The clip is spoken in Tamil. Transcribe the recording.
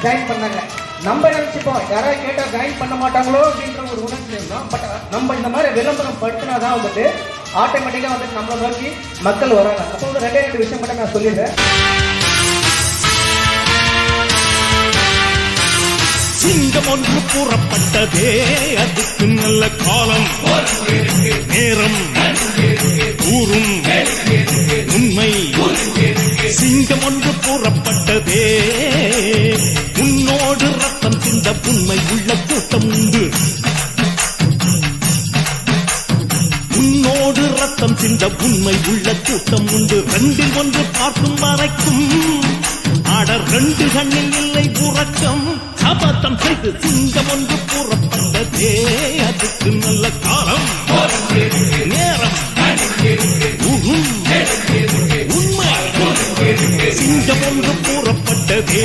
ஜாயின் பண்ணாங்க. நம்ம நினைச்சுப்போம் யாராவது கேட்டா ஜாயின் பண்ண மாட்டாங்களோ அப்படின்ற ஒரு உணர்ச்சி இருந்தோம். பட் நம்ம இந்த மாதிரி விளம்பரம் படுத்தினாதான் வந்துட்டு ஆட்டோமேட்டிக்கா வந்துட்டு நம்மளை நோக்கி மக்கள் வராங்க. அப்போ வந்து ரெண்டு விஷயம் மட்டும் நான் சொல்லிடுறேன். சிங்கம் ஒன்று கூறப்பட்டதே, அதுக்கு நல்ல காலம் நேரம் கூறும் உண்மை. சிங்கம் ஒன்று கூறப்பட்டதே, உன்னோடு ரத்தம் சிந்த உண்மை உள்ள கூட்டம் உண்டு. உன்னோடு ரத்தம் சிந்த உண்மை உள்ள கூட்டம் உண்டு. ரெண்டில் ஒன்று பார்க்கும் வரைக்கும் ஆடர் ரெண்டு கண்ணில் இல்லை உறக்கம். சபதம் செய்து சிங்கம் ஒன்று கூறப்பட்டதே, அதுக்கு நல்ல காலம் நேரம் உண்மை. சிங்கம் ஒன்று கூறப்பட்டதே,